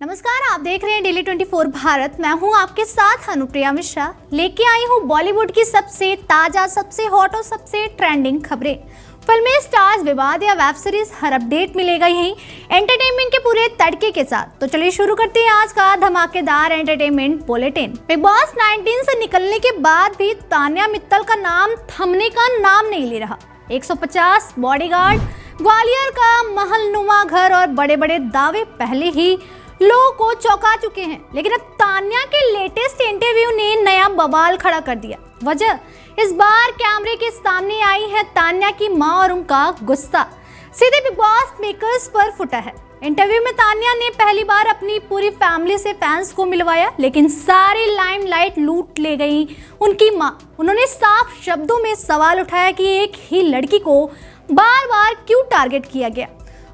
नमस्कार, आप देख रहे हैं डेली 24 भारत। मैं हूं आपके साथ अनुप्रिया मिश्रा। लेके आई हूं बॉलीवुड की सबसे ताजा, सबसे हॉट और सबसे ट्रेंडिंग खबरें। फिल्में, स्टार्स, विवाद या वेब सीरीज, हर अपडेट मिलेगा यहीं एंटरटेनमेंट के पूरे तड़के के साथ। तो चलिए शुरू करते हैं आज का धमाकेदार एंटरटेनमेंट बुलेटिन। बिग बॉस 19 से निकलने के बाद भी तान्या मित्तल का नाम थमने का नाम नहीं ले रहा। 150 बॉडीगार्ड, ग्वालियर का महलनुमा घर और बड़े बड़े दावे पहले ही लोगों को चौंका चुके हैं, लेकिन अब तान्या के लेटेस्ट इंटरव्यू ने नया बवाल खड़ा कर दिया। वजह, इस बार कैमरे के सामने आई है तान्या की मां और उनका गुस्सा सीधे बिग बॉस मेकर्स पर फुटा है। इंटरव्यू में तान्या ने पहली बार अपनी पूरी फैमिली से फैंस को मिलवाया, लेकिन सारी लाइमलाइट लूट ले गई उनकी मां। उन्होंने साफ शब्दों में सवाल उठाया कि एक ही लड़की को बार बार क्यों टारगेट किया गया।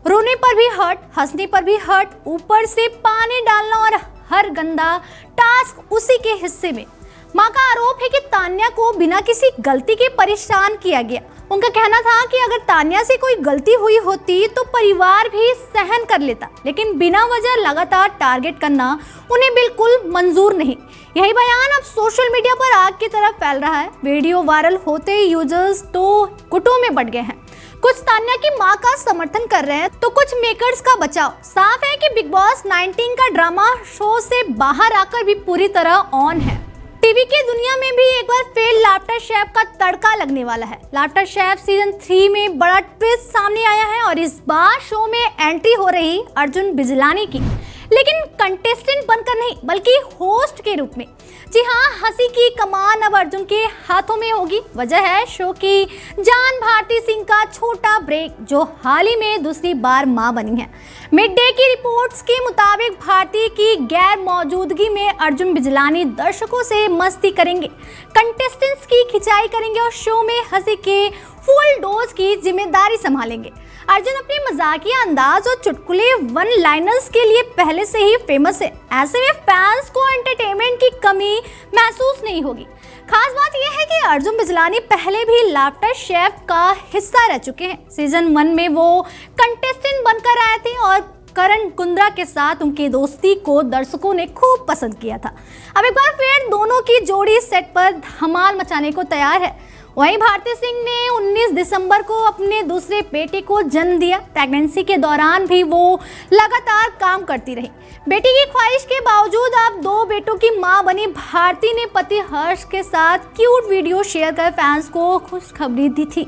रोने पर भी हर्ट, हंसने पर भी हर्ट, ऊपर से पानी डालना और हर गंदा टास्क उसी के हिस्से में। मां का आरोप है कि तान्या को बिना किसी गलती के परेशान किया गया। उनका कहना था कि अगर तान्या से कोई गलती हुई होती तो परिवार भी सहन कर लेता, लेकिन बिना वजह लगातार टारगेट करना उन्हें बिल्कुल मंजूर नहीं। यही बयान अब सोशल मीडिया पर आग की तरह फैल रहा है। वीडियो वायरल होते ही यूजर्स तो गुटों में बढ़ गए हैं। कुछ तान्या की मां का समर्थन कर रहे हैं तो कुछ मेकर्स का बचाव। साफ है कि बिग बॉस 19 का ड्रामा शो से बाहर आकर भी पूरी तरह ऑन है। टीवी की दुनिया में भी एक बार फिर लाफ्टर शेफ का तड़का लगने वाला है। लाफ्टर शेफ सीजन 3 में बड़ा ट्विस्ट सामने आया है और इस बार शो में एंट्री हो रही अर्जुन बिजलानी की, लेकिन कंटेस्टेंट बनकर नहीं बल्कि होस्ट के रूप में। जी हाँ, हंसी की कमान अब अर्जुन के हाथों में होगी। वजह है शो की जान भारती सिंह का छोटा ब्रेक, जो हाल ही में दूसरी बार मां बनी है। मिड डे की रिपोर्ट्स के मुताबिक भारती की गैर मौजूदगी में अर्जुन बिजलानी दर्शकों से मस्ती करेंगे, कंटेस्टेंट्स की खिंचाई करेंगे और शो में हंसी के फुल डोज की जिम्मेदारी संभालेंगे। अर्जुन अपने मजाकिया अंदाज और चुटकुले वन लाइनर्स के लिए पहले से ही फेमस है। ऐसे में फैंस को एंटरटेनमेंट की कमी महसूस नहीं होगी। खास बात यह है कि अर्जुन बिजलानी पहले भी लाफ्टर शेफ का हिस्सा रह चुके हैं। सीजन 1 में वो कंटेस्टेंट बनकर आए थे और करण कुंद्रा के साथ उनकी दोस्ती को दर्शकों ने खूब पसंद किया था। अब एक बार फिर दोनों की जोड़ी सेट पर धमाल मचाने को तैयार है। वहीं भारती सिंह ने 19 दिसंबर को अपने दूसरे बेटे को जन्म दिया। प्रेगनेंसी के दौरान भी वो लगातार काम करती रही। बेटी की ख्वाहिश के बावजूद अब 2 बेटों की मां बनी भारती ने पति हर्ष के साथ क्यूट वीडियो शेयर कर फैंस को खुशखबरी दी थी।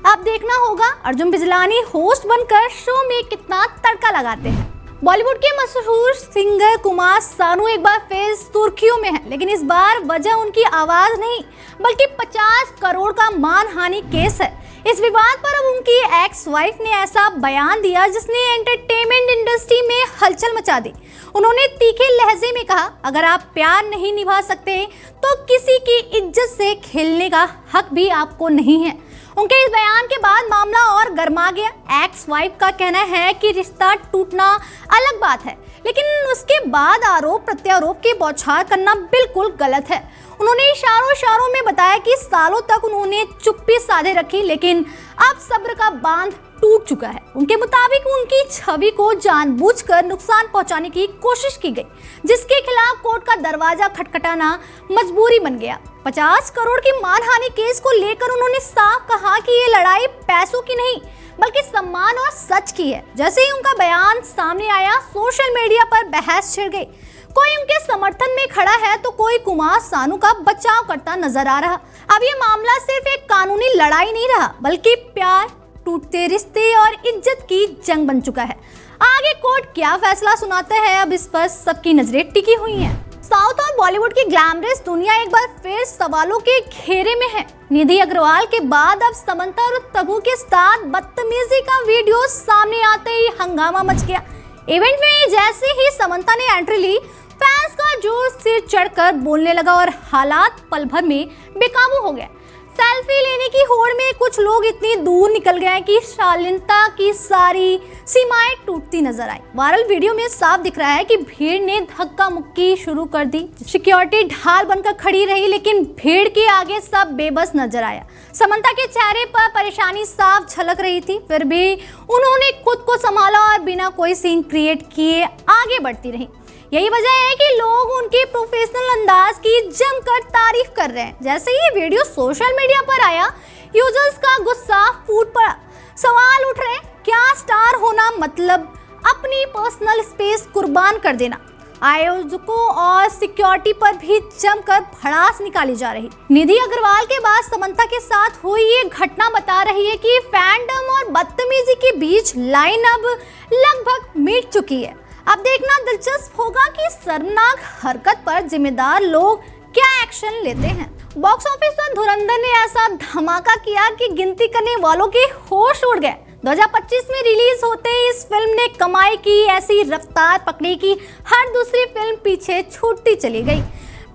अब देखना होगा अर्जुन बिजलानी होस्ट बनकर शो में कितना तड़का लगाते हैं। बॉलीवुड के मशहूर सिंगर कुमार सानू एक बार फिर सुर्खियों में है, लेकिन इस बार वजह उनकी आवाज नहीं बल्कि 50 करोड़ का मानहानि केस है। इस विवाद पर अब उनकी एक्स वाइफ ने ऐसा बयान दिया जिसने एंटरटेनमेंट इंडस्ट्री में हलचल मचा दी। उन्होंने तीखे लहजे में कहा, अगर आप प्यार नहीं निभा सकते तो किसी की इज्जत से खेलने का हक भी आपको नहीं है। उनके इस बयान के बाद मामला और गर्मा गया। एक्स वाइफ का कहना है कि रिश्ता टूटना अलग बात है, लेकिन उसके बाद आरोप प्रत्यारोप की बौछार करना बिल्कुल गलत है। उन्होंने इशारों में बताया कि सालों तक उन्होंने चुप्पी साधे रखी, लेकिन अब सब्र का बांध टूट चुका है। उनके मुताबिक उनकी छवि को जानबूझकर नुकसान पहुंचाने की कोशिश की गई, जिसके खिलाफ कोर्ट का दरवाजा खटखटाना मजबूरी बन गया। 50 करोड़ की मानहानि केस को लेकर उन्होंने साफ कहा कि ये लड़ाई पैसों की नहीं बल्कि सम्मान और सच की है। जैसे ही उनका बयान सामने आया, सोशल मीडिया पर बहस छिड़ गई। कोई उनके समर्थन में खड़ा है तो कोई कुमार सानू का बचाव करता नजर आ रहा। अब ये मामला सिर्फ एक कानूनी लड़ाई नहीं रहा बल्कि प्यार, टूटते रिश्ते और इज्जत की जंग बन चुका है। आगे कोर्ट क्या फैसला सुनाता है, अब इस पर सबकी नजरें टिकी हुई हैं। साउथ और बॉलीवुड की ग्लैमरस दुनिया एक बार फिर सवालों के घेरे में है। निधि अग्रवाल के बाद अब समंता और तब्बू के साथ बदतमीजी का वीडियो सामने आते ही हंगामा मच गया। इवेंट में जैसे ही समंता ने एंट्री ली, फैंस का जोर से चढ़कर बोलने लगा और हालात पल भर में बेकाबू हो गए। सेल्फी लेने की होड़ में कुछ लोग इतनी दूर निकल गए कि शालीनता की सारी सीमाएं टूटती नजर आई। वायरल वीडियो में साफ दिख रहा है कि भीड़ ने धक्का मुक्की शुरू कर दी। सिक्योरिटी ढाल बनकर खड़ी रही, लेकिन भीड़ के आगे सब बेबस नजर आया। समंता के चेहरे पर परेशानी साफ झलक रही थी, फिर भी उन्होंने खुद को संभाला और बिना कोई सीन क्रिएट किए आगे बढ़ती रही। यही वजह है कि लोग उनके प्रोफेशनल अंदाज की जमकर तारीफ कर रहे हैं। जैसे ही ये वीडियो सोशल मीडिया पर आया, यूजर्स का गुस्सा फूट पड़ा। सवाल उठ रहे हैं, क्या स्टार होना मतलब अपनी पर्सनल स्पेस कुर्बान कर देना? आयोजकों और सिक्योरिटी पर भी जमकर भड़ास निकाली जा रही। निधि अग्रवाल के बाद समंथा के साथ हुई ये घटना बता रही है कि फैंडम और बदतमीजी के बीच लाइन अब लगभग मिट चुकी है। अब देखना दिलचस्प होगा कि शर्मनाक हरकत पर जिम्मेदार लोग क्या एक्शन लेते हैं। बॉक्स ऑफिस पर धुरंधर ने ऐसा धमाका किया कि गिनती करने वालों के होश उड़ गए। 2025 में रिलीज होते ही इस फिल्म ने कमाई की ऐसी रफ्तार पकड़ी कि हर दूसरी फिल्म पीछे छूटती चली गई।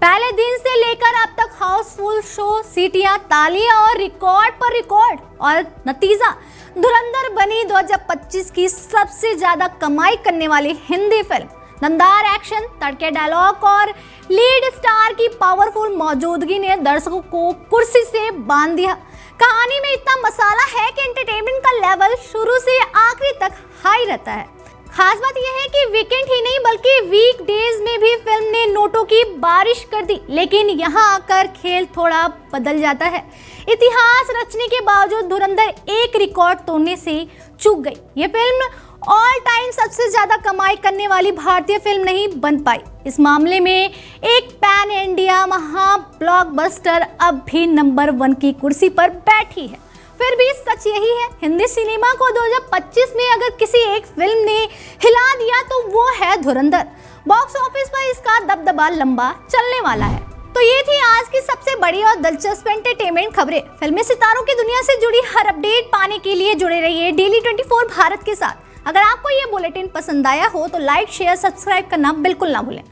पहले दिन से लेकर अब तक हाउसफुल शो, सीटियां, तालियां और रिकॉर्ड पर रिकॉर्ड, और नतीजा धुरंधर बनी 2025 की सबसे ज्यादा कमाई करने वाली हिंदी फिल्म। दमदार एक्शन, तड़के डायलॉग और लीड स्टार की पावरफुल मौजूदगी ने दर्शकों को कुर्सी से बांध दिया। कहानी में इतना मसाला है कि एंटरटेनमेंट का लेवल शुरू से आखिरी तक हाई रहता है। खास बात यह है कि वीकेंड ही नहीं बल्कि वीक डेज में भी फिल्म ने नोटों की बारिश कर दी। लेकिन यहाँ आकर खेल थोड़ा बदल जाता है। इतिहास रचने के बावजूद धुरंधर एक रिकॉर्ड तोड़ने से चूक गई। ये फिल्म ऑल टाइम सबसे ज्यादा कमाई करने वाली भारतीय फिल्म नहीं बन पाई। इस मामले में एक पैन इंडिया महा ब्लॉकबस्टर अब भी नंबर 1 की कुर्सी पर बैठी है। फिर भी सच यही है, हिंदी सिनेमा को 2025 में अगर किसी एक फिल्म ने हिला दिया तो वो है धुरंधर। बॉक्स ऑफिस पर इसका दबदबा लंबा चलने वाला है। तो ये थी आज की सबसे बड़ी और दिलचस्प एंटरटेनमेंट खबरें। फिल्मी सितारों की दुनिया से जुड़ी हर अपडेट पाने के लिए जुड़े रहिए डेली 24 भारत के साथ। अगर आपको ये बुलेटिन पसंद आया हो तो लाइक, शेयर, सब्सक्राइब करना बिल्कुल ना भूलें।